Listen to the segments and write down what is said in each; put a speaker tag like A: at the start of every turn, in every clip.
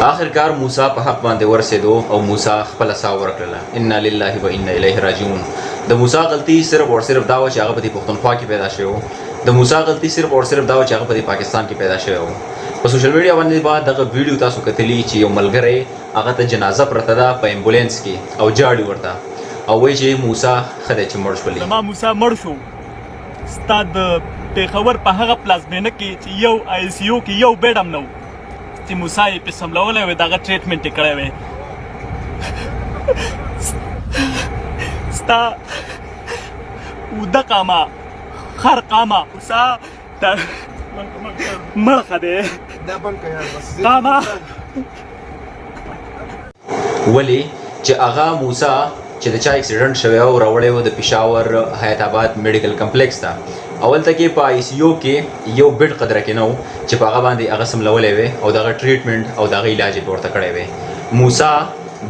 A: آخرکار موسی په حق باندې ورسېدو او موسی خپل سا ورکړله. انا لله و انا الیه راجعون. د موسی غلطي صرف او صرف دا و چې هغه په پښتونخوا کې پیدا شوی و. د موسی غلطي صرف او صرف دا و چې هغه په پاکستان کې پیدا شوی و. په سوشل میډیا باندې بعد دغه ویډیو تاسو کتلی چې یو ملګری هغه ته جنازه پرته ده په امبولانس کې او جاړي ورته او وایي چې موسی خدای چې مړ شولې.
B: زما موسی مړ شو. ستا د پېښور په هغه پلازمینه کې چې یو آی سی یو کې یو بیډ هم نه و چې موسی یې پې سملولی وی د هغه ټریټمنټ یې کړی وی. ستا اوده قامه خر قامه موسی مړ ښه دی قامه
A: ولې چې هغه موسی چې د چا اکسیډنټ شوی او راوړی و د پېښور حیات آباد میډیکل کمپلیکس ته اول ته کې په آی سی یو کې یو بیډ قدره کې نه و چې په هغه باندې هغه سملولی وی او د هغه ټریټمنټ او د هغه علاج یې ورته کړی وی. موسی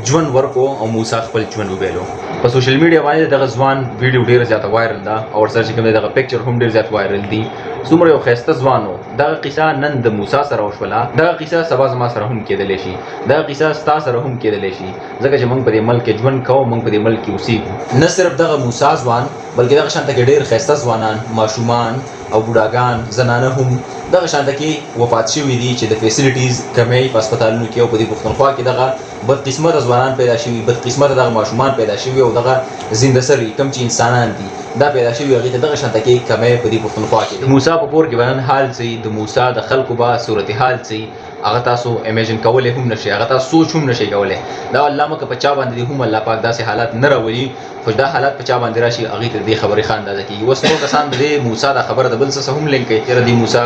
A: ژوند ورکو او موسی خپل ژوند وبیلو. په سوشل میډیا باندې دغه ځوان ویډیو ډېره زیاته وایرل ده او ورسره چې کوم دی دغه پکچر هم ډېر زیات وایرل دي. څومره یو ښایسته ځوان و. دغه قصه نن د موسی سره وشوله، دغه قصه سبا زما سره هم کېدلی شي، دغه قصه ستا سره هم کېدلی شي ځکه چې موږ په دې ملک کې ژوند کوو، موږ په دې ملک کې اوسېږو. نه صرف دغه موسی ځوان بلکې دغه شانته کې ډېر ښایسته ځوانان، ماشومان او بوډاګان، زنانه هم دغه شانته کې وفات شوي دي چې د فیسیلیټیز کمی په هسپتالونو کې او په دې پښتونخوا کې دغه بدقسمته ځوانان پیدا شوي، بدقسمته دغه ماشومان پیدا شوي او دغه زنده سري کوم چې انسانان دي دا پیدا شوي هغې ته دغه شانته کې کمی په دې پښتونخوا کې. د موسی په کور کې به نن حال څه د موسی د خلکو به صورتحال څه هغه تاسو امیجن کولی هم نشئ، هغه تاسو سوچ هم نشئ کولی. دا الله مکه په چا باندې هم الله پاک داسې حالات نه راولي، خو دا حالات په چا باندې راشي هغې ته د دې خبرې ښه اندازه کېږي. اوس نور کسان د دې موسی دا خبره د بل څه هم لینک کوي چېرې د موسی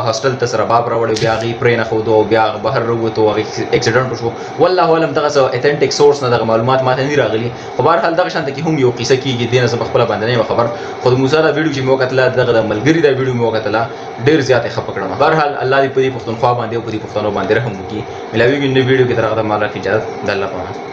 A: هاسټل ته سره باب راوړی بیا هغې پرېنښودو او بیا هغه بهر راووتو هغې اکسیډنټ وشو. والله اعلم دغه څه اتھنټک سورس نه دغه معلومات ماته نه راغلي، خو بهرحال دغه شانته کې هم یو قصه کېږي. دې نه زه په خپله باندې نه یم خبر، خو د موسی دا ویډیو چې مې وکتله دغه د ملګري دا ویډیو مې وکتله ډېر زیات یې ښه پکړم. بهرحال الله دې په دې پښتونخوا باندې او په دې پښتنو باندې رحم وکړي. ملاویږو نوې ویډیو کې تر هغه ته مال راکړي اجازت. د الله په امان.